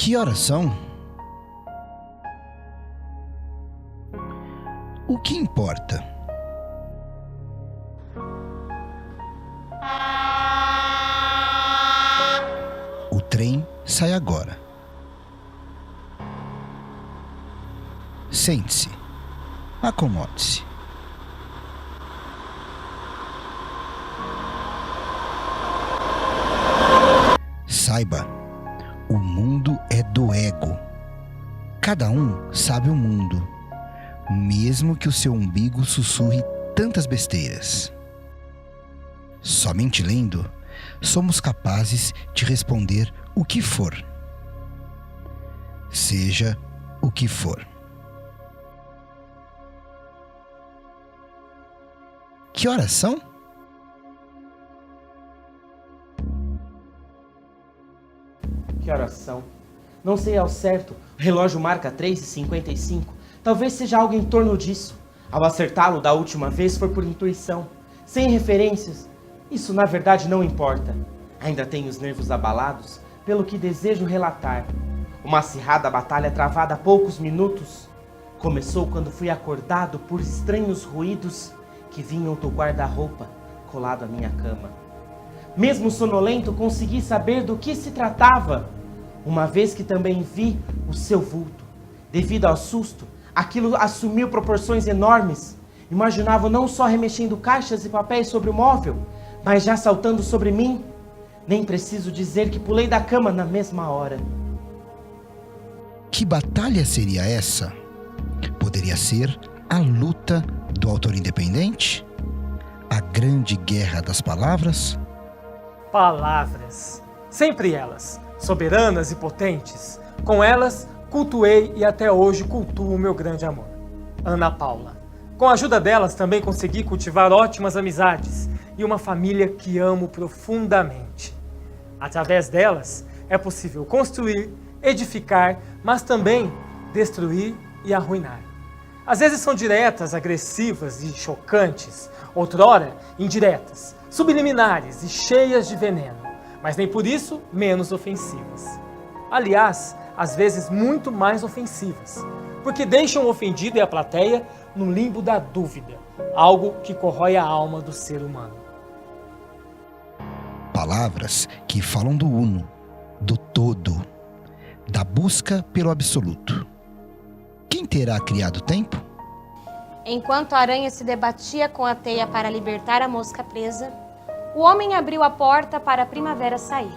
Que horas são? O que importa? O trem sai agora. Sente-se. Acomode-se. Saiba, o mundo é do ego. Cada um sabe o mundo, mesmo que o seu umbigo sussurre tantas besteiras. Somente lendo, somos capazes de responder o que for. Seja o que for. Que horas são? Que horas são? Não sei ao certo. O relógio marca 3h55. Talvez seja algo em torno disso. Ao acertá-lo da última vez foi por intuição, sem referências. Isso na verdade não importa. Ainda tenho os nervos abalados pelo que desejo relatar. Uma acirrada batalha travada há poucos minutos. Começou quando fui acordado por estranhos ruídos que vinham do guarda-roupa colado à minha cama. Mesmo sonolento, consegui saber do que se tratava, uma vez que também vi o seu vulto. Devido ao susto, aquilo assumiu proporções enormes. Imaginava não só remexendo caixas e papéis sobre o móvel, mas já saltando sobre mim. Nem preciso dizer que pulei da cama na mesma hora. Que batalha seria essa? Poderia ser a luta do autor independente? A grande guerra das palavras? Palavras. Sempre elas, soberanas e potentes. Com elas, cultuei e até hoje cultuo o meu grande amor, Ana Paula. Com a ajuda delas, também consegui cultivar ótimas amizades e uma família que amo profundamente. Através delas, é possível construir, edificar, mas também destruir e arruinar. Às vezes são diretas, agressivas e chocantes, outrora indiretas, subliminares e cheias de veneno, mas nem por isso menos ofensivas. Aliás, às vezes muito mais ofensivas, porque deixam o ofendido e a plateia no limbo da dúvida, algo que corrói a alma do ser humano. Palavras que falam do uno, do todo, da busca pelo absoluto. Quem terá criado o tempo? Enquanto a aranha se debatia com a teia para libertar a mosca presa, o homem abriu a porta para a primavera sair.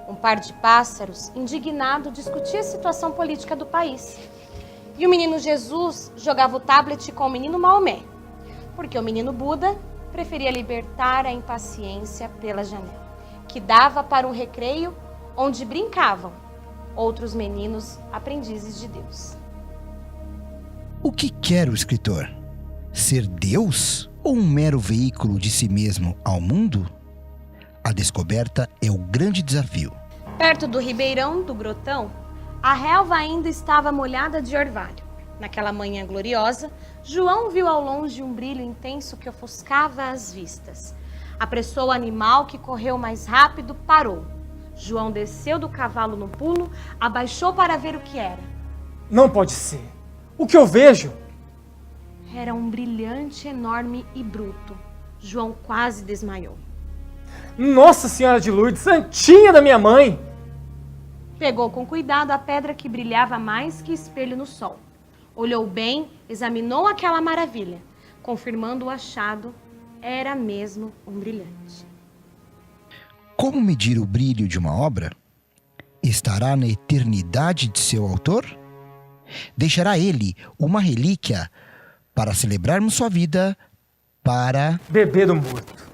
Um par de pássaros, indignado, discutia a situação política do país. E o menino Jesus jogava o tablet com o menino Maomé, porque o menino Buda preferia libertar a impaciência pela janela, que dava para um recreio onde brincavam outros meninos aprendizes de Deus. O que quer o escritor? Ser Deus ou um mero veículo de si mesmo ao mundo? A descoberta é o grande desafio. Perto do ribeirão do Grotão, a relva ainda estava molhada de orvalho. Naquela manhã gloriosa, João viu ao longe um brilho intenso que ofuscava as vistas. Apressou o animal que correu mais rápido, parou. João desceu do cavalo no pulo, abaixou para ver o que era. Não pode ser. O que eu vejo? Era um brilhante, enorme e bruto. João quase desmaiou. Nossa Senhora de Lourdes, santinha da minha mãe! Pegou com cuidado a pedra que brilhava mais que espelho no sol. Olhou bem, examinou aquela maravilha. Confirmando o achado, era mesmo um brilhante. Como medir o brilho de uma obra? Estará na eternidade de seu autor? Deixará ele uma relíquia para celebrarmos sua vida para... Beber o morto.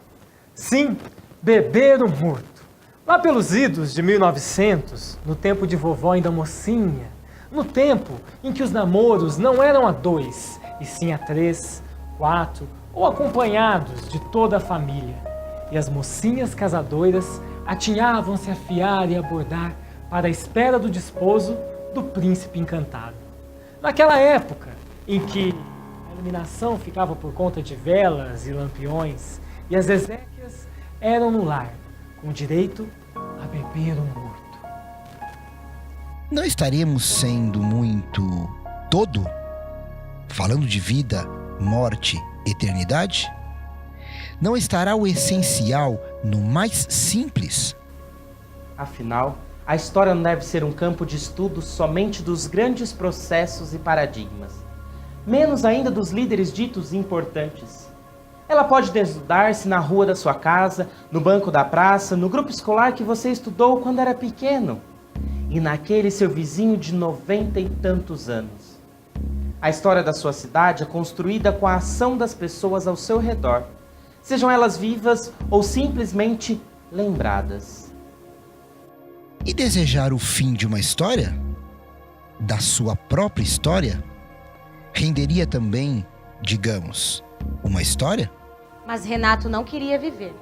Sim, beber o morto. Lá pelos idos de 1900, no tempo de vovó ainda mocinha, no tempo em que os namoros não eram a 2, e sim a 3, 4 ou acompanhados de toda a família. E as mocinhas casadoiras atinhavam-se a fiar e a bordar para a espera do desposo do príncipe encantado. Naquela época em que a iluminação ficava por conta de velas e lampiões e as exéquias eram no lar, com direito a beber o morto. não estaremos sendo muito todo? Falando de vida, morte, eternidade? Não estará o essencial no mais simples? Afinal, a história não deve ser um campo de estudo somente dos grandes processos e paradigmas, menos ainda dos líderes ditos importantes. Ela pode desnudar-se na rua da sua casa, no banco da praça, no grupo escolar que você estudou quando era pequeno, e naquele seu vizinho de 90 e tantos anos. A história da sua cidade é construída com a ação das pessoas ao seu redor, sejam elas vivas ou simplesmente lembradas. E desejar o fim de uma história? Da sua própria história? Renderia também, digamos, uma história? Mas Renato não queria viver.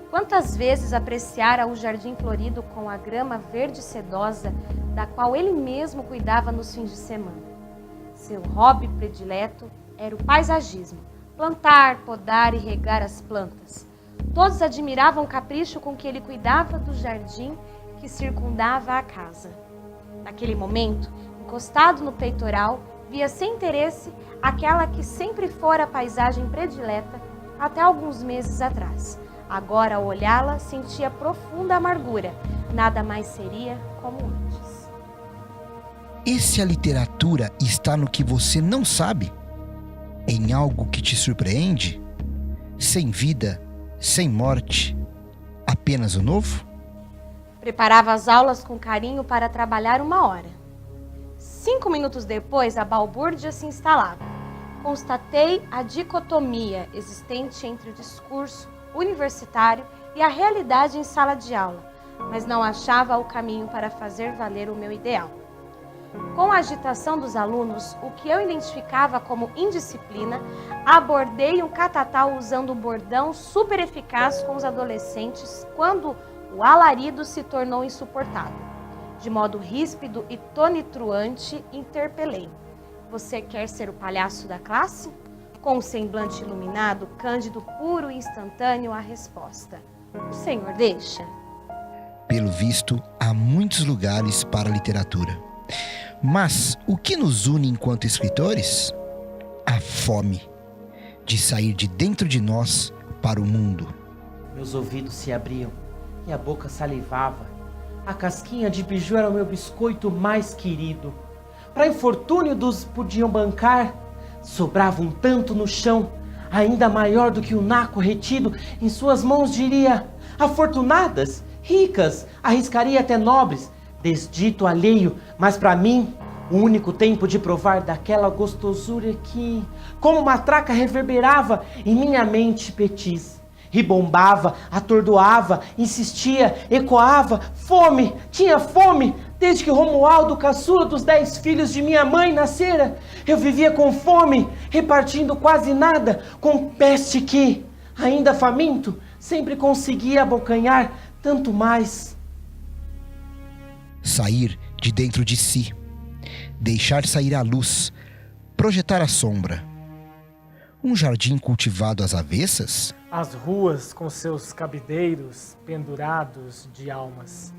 Quantas vezes apreciara o jardim florido com a grama verde sedosa, da qual ele mesmo cuidava nos fins de semana. Seu hobby predileto era o paisagismo, plantar, podar e regar as plantas. Todos admiravam o capricho com que ele cuidava do jardim que circundava a casa. Naquele momento, encostado no peitoral, via sem interesse aquela que sempre fora a paisagem predileta até alguns meses atrás. Agora, ao olhá-la, sentia profunda amargura. Nada mais seria como antes. E se a literatura está no que você não sabe? Em algo que te surpreende? Sem vida, sem morte, apenas o novo? Preparava as aulas com carinho para trabalhar 1 hora. 5 minutos depois, a balbúrdia se instalava. Constatei a dicotomia existente entre o discurso universitário e a realidade em sala de aula, mas não achava o caminho para fazer valer o meu ideal. Com a agitação dos alunos, o que eu identificava como indisciplina, abordei um catatal usando o bordão super eficaz com os adolescentes quando o alarido se tornou insuportável. De modo ríspido e tonitruante, interpelei. Você quer ser o palhaço da classe? Com o semblante iluminado, cândido, puro e instantâneo, a resposta. O senhor deixa? Pelo visto, há muitos lugares para a literatura. Mas o que nos une enquanto escritores? A fome de sair de dentro de nós para o mundo. Meus ouvidos se abriam e a boca salivava. A casquinha de biju era o meu biscoito mais querido. Para infortúnio dos podiam bancar, sobrava um tanto no chão, ainda maior do que o naco retido em suas mãos, diria, afortunadas, ricas, arriscaria até nobres, desdito alheio, mas para mim, o único tempo de provar daquela gostosura que, como uma traca, reverberava em minha mente petis. Ribombava, atordoava, insistia, ecoava, fome, tinha fome, desde que Romualdo, caçula dos 10 filhos de minha mãe, nascera. Eu vivia com fome, repartindo quase nada, com peste que, ainda faminto, sempre conseguia abocanhar tanto mais. Sair de dentro de si, deixar sair a luz, projetar a sombra. Um jardim cultivado às avessas? As ruas com seus cabideiros pendurados de almas.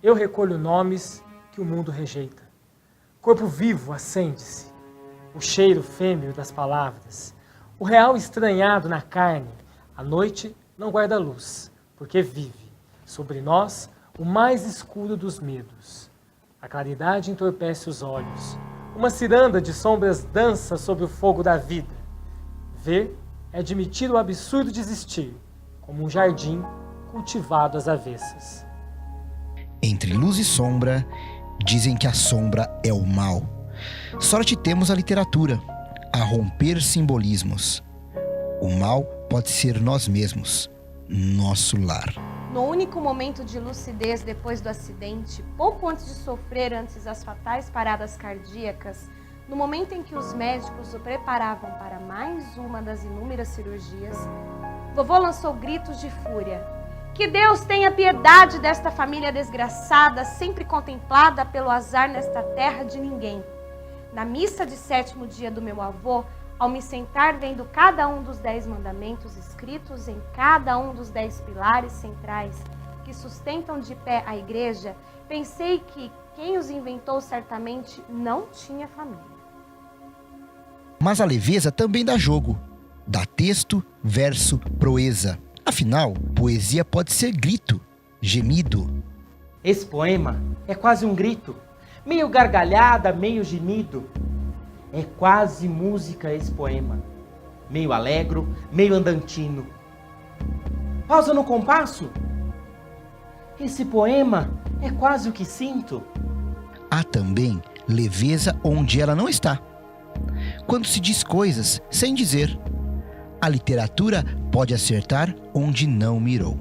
Eu recolho nomes que o mundo rejeita. Corpo vivo acende-se, o cheiro fêmeo das palavras. O real estranhado na carne, a noite não guarda luz, porque vive sobre nós o mais escuro dos medos. A claridade entorpece os olhos. Uma ciranda de sombras dança sob o fogo da vida. Ver é admitir o absurdo de existir, como um jardim cultivado às avessas. Entre luz e sombra, dizem que a sombra é o mal. Sorte temos a literatura, a romper simbolismos. O mal pode ser nós mesmos, nosso lar. No único momento de lucidez depois do acidente, pouco antes de sofrer antes as fatais paradas cardíacas, no momento em que os médicos o preparavam para mais uma das inúmeras cirurgias, vovô lançou gritos de fúria. Que Deus tenha piedade desta família desgraçada, sempre contemplada pelo azar nesta terra de ninguém. Na missa de 7º dia do meu avô, ao me sentar vendo cada um dos 10 mandamentos escritos em cada um dos 10 pilares centrais que sustentam de pé a igreja, pensei que, quem os inventou certamente não tinha família. Mas a leveza também dá jogo. Dá texto, verso, proeza. Afinal, poesia pode ser grito, gemido. Esse poema é quase um grito, meio gargalhada, meio gemido. É quase música esse poema, meio alegro, meio andantino. Pausa no compasso. Esse poema é quase o que sinto. Há também leveza onde ela não está. Quando se diz coisas sem dizer. A literatura pode acertar onde não mirou.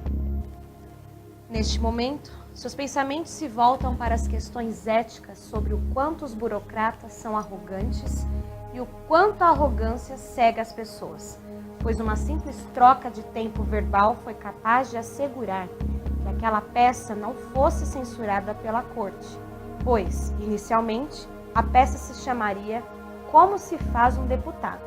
Neste momento, seus pensamentos se voltam para as questões éticas sobre o quanto os burocratas são arrogantes e o quanto a arrogância cega as pessoas, pois uma simples troca de tempo verbal foi capaz de assegurar que aquela peça não fosse censurada pela corte, pois, inicialmente, a peça se chamaria Como se faz um deputado.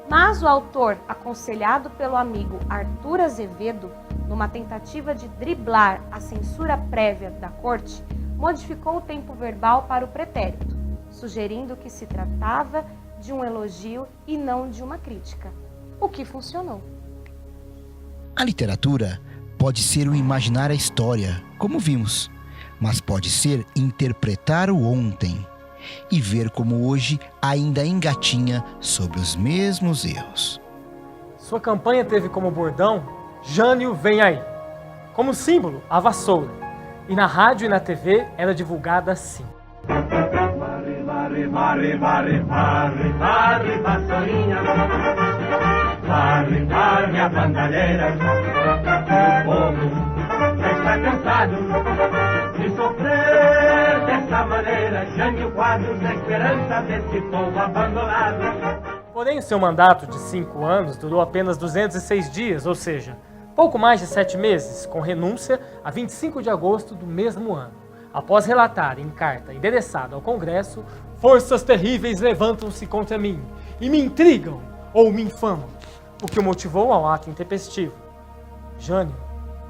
Mas o autor, aconselhado pelo amigo Arthur Azevedo, numa tentativa de driblar a censura prévia da corte, modificou o tempo verbal para o pretérito, sugerindo que se tratava de um elogio e não de uma crítica, o que funcionou. A literatura pode ser o imaginar a história, como vimos, mas pode ser interpretar o ontem e ver como hoje ainda engatinha sobre os mesmos erros. Sua campanha teve como bordão Jânio vem aí, como símbolo a vassoura, e na rádio e na TV era divulgada assim. Varre, varre, varre, varre, varre, varre, vassourinha, varre, varre a bandalheira, o povo já está cansado de sofrer dessa maneira. Jânio Quadros, a esperança desse povo abandonado. Porém, o seu mandato de 5 anos durou apenas 206 dias, ou seja, pouco mais de 7 meses, com renúncia a 25 de agosto do mesmo ano. Após relatar em carta endereçada ao Congresso, forças terríveis levantam-se contra mim e me intrigam ou me infamam, o que o motivou ao ato intempestivo. Jânio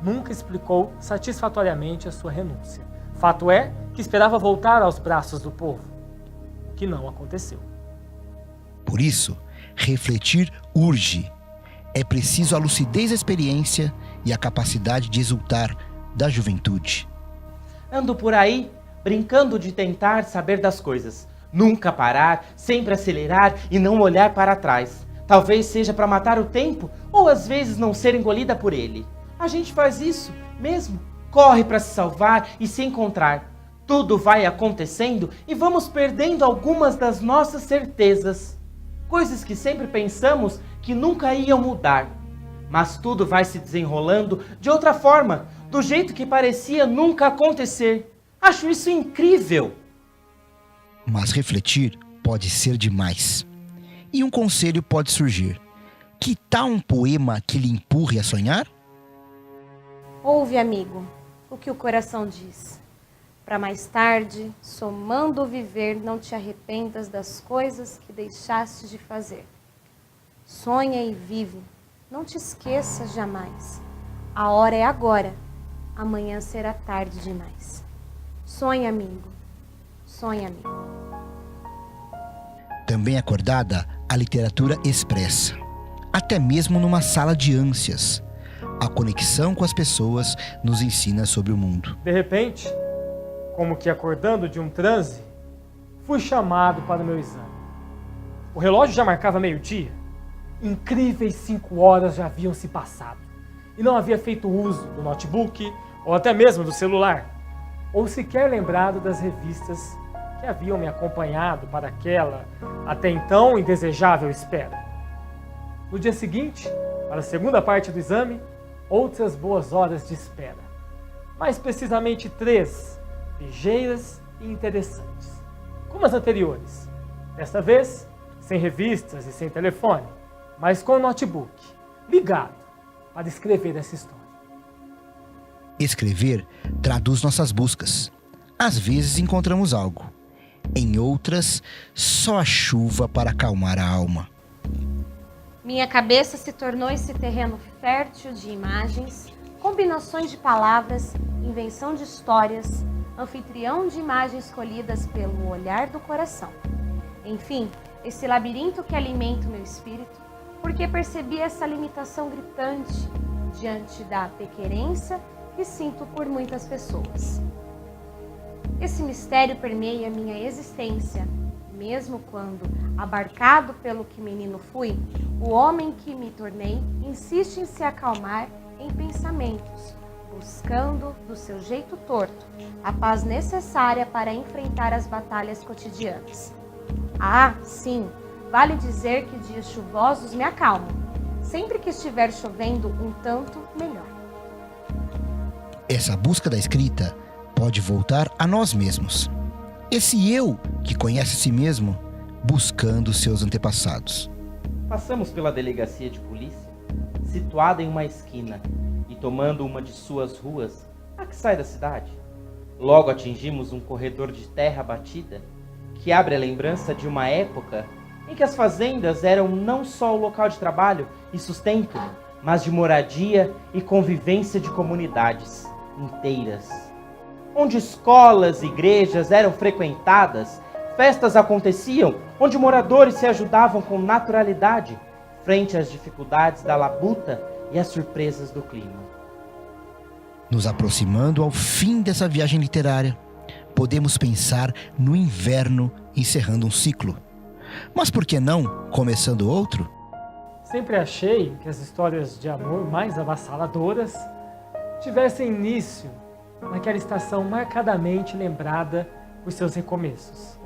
nunca explicou satisfatoriamente a sua renúncia. Fato é que esperava voltar aos braços do povo, o que não aconteceu. Por isso, refletir urge. É preciso a lucidez da experiência e a capacidade de exultar da juventude. Ando por aí, brincando de tentar saber das coisas. Nunca parar, sempre acelerar e não olhar para trás. Talvez seja para matar o tempo ou às vezes não ser engolida por ele. A gente faz isso mesmo. Corre para se salvar e se encontrar. Tudo vai acontecendo e vamos perdendo algumas das nossas certezas. Coisas que sempre pensamos que nunca iam mudar. Mas tudo vai se desenrolando de outra forma, do jeito que parecia nunca acontecer. Acho isso incrível. Mas refletir pode ser demais. E um conselho pode surgir. Que tal um poema que lhe empurre a sonhar? Ouve, amigo, o que o coração diz. Para mais tarde, somando o viver, não te arrependas das coisas que deixaste de fazer. Sonha e vive, não te esqueças jamais. A hora é agora, amanhã será tarde demais. Sonha, amigo, sonha, amigo. Também acordada, a literatura expressa. Até mesmo numa sala de ânsias. A conexão com as pessoas nos ensina sobre o mundo. De repente, como que acordando de um transe, fui chamado para o meu exame. O relógio já marcava meio-dia. Incríveis 5 horas já haviam se passado. E não havia feito uso do notebook ou até mesmo do celular, ou sequer lembrado das revistas que haviam me acompanhado para aquela, até então, indesejável espera. No dia seguinte, para a segunda parte do exame, outras boas horas de espera. Mais precisamente 3, ligeiras e interessantes, como as anteriores. Desta vez, sem revistas e sem telefone, mas com o notebook ligado para escrever essa história. Escrever traduz nossas buscas. Às vezes encontramos algo. Em outras, só a chuva para acalmar a alma. Minha cabeça se tornou esse terreno fértil de imagens, combinações de palavras, invenção de histórias, anfitrião de imagens escolhidas pelo olhar do coração. Enfim, esse labirinto que alimenta o meu espírito, porque percebi essa limitação gritante diante da pequenez que sinto por muitas pessoas. Esse mistério permeia minha existência, mesmo quando, abarcado pelo que menino fui, o homem que me tornei insiste em se acalmar em pensamentos, buscando, do seu jeito torto, a paz necessária para enfrentar as batalhas cotidianas. Ah, sim, vale dizer que dias chuvosos me acalmam. Sempre que estiver chovendo, um tanto melhor. Essa busca da escrita pode voltar a nós mesmos. Esse eu que conhece a si mesmo, buscando seus antepassados. Passamos pela delegacia de polícia, situada em uma esquina, e tomando uma de suas ruas, a que sai da cidade. Logo atingimos um corredor de terra batida, que abre a lembrança de uma época em que as fazendas eram não só o local de trabalho e sustento, mas de moradia e convivência de comunidades inteiras. Onde escolas e igrejas eram frequentadas, festas aconteciam, onde moradores se ajudavam com naturalidade, frente às dificuldades da labuta e às surpresas do clima. Nos aproximando ao fim dessa viagem literária, podemos pensar no inverno encerrando um ciclo. Mas por que não começando outro? Sempre achei que as histórias de amor mais avassaladoras tivessem início naquela estação marcadamente lembrada por seus recomeços.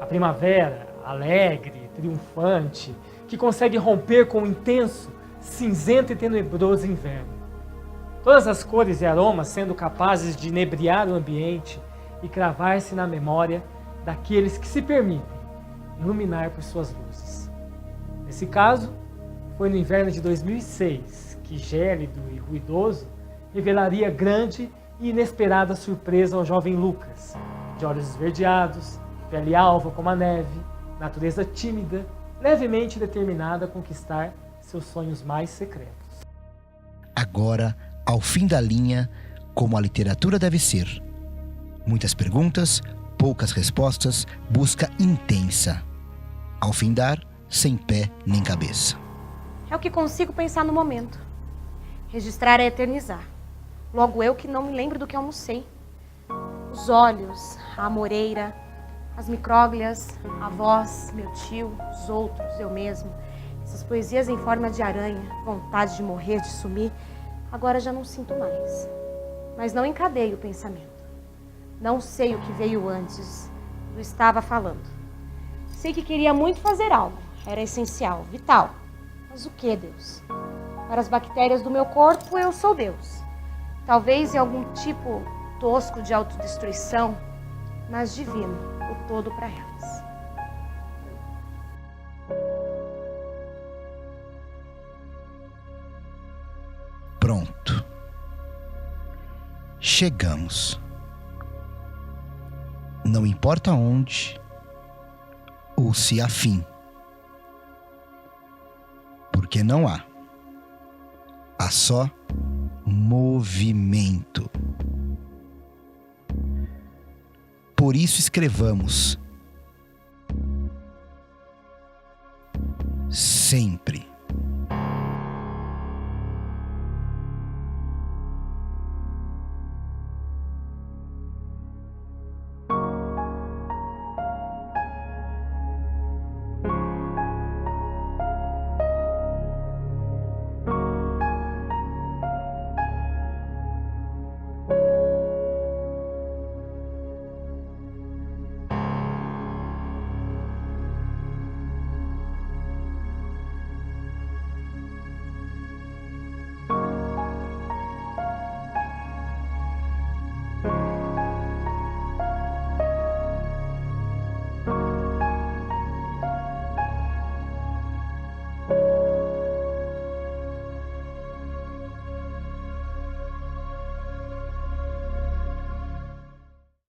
A primavera, alegre, triunfante, que consegue romper com o intenso, cinzento e tenebroso inverno. Todas as cores e aromas sendo capazes de inebriar o ambiente e cravar-se na memória daqueles que se permitem iluminar por suas luzes. Nesse caso, foi no inverno de 2006 que, gélido e ruidoso, revelaria grande e inesperada surpresa ao jovem Lucas, de olhos esverdeados, pele alva como a neve, natureza tímida, levemente determinada a conquistar seus sonhos mais secretos. Agora, ao fim da linha, como a literatura deve ser. Muitas perguntas, poucas respostas, busca intensa. Ao findar, sem pé nem cabeça. É o que consigo pensar no momento. Registrar é eternizar. Logo eu que não me lembro do que almocei. Os olhos, a amoreira, as micróglias, a voz, meu tio, os outros, eu mesmo. Essas poesias em forma de aranha, vontade de morrer, de sumir. Agora já não sinto mais. Mas não encadeio o pensamento. Não sei o que veio antes do estava falando. Sei que queria muito fazer algo. Era essencial, vital. Mas o que, Deus? Para as bactérias do meu corpo, eu sou Deus. Talvez em algum tipo tosco de autodestruição, mas divino, o todo para elas. Pronto. Chegamos. Não importa onde ou se há fim. Porque não há. Há só movimento. Por isso escrevamos sempre.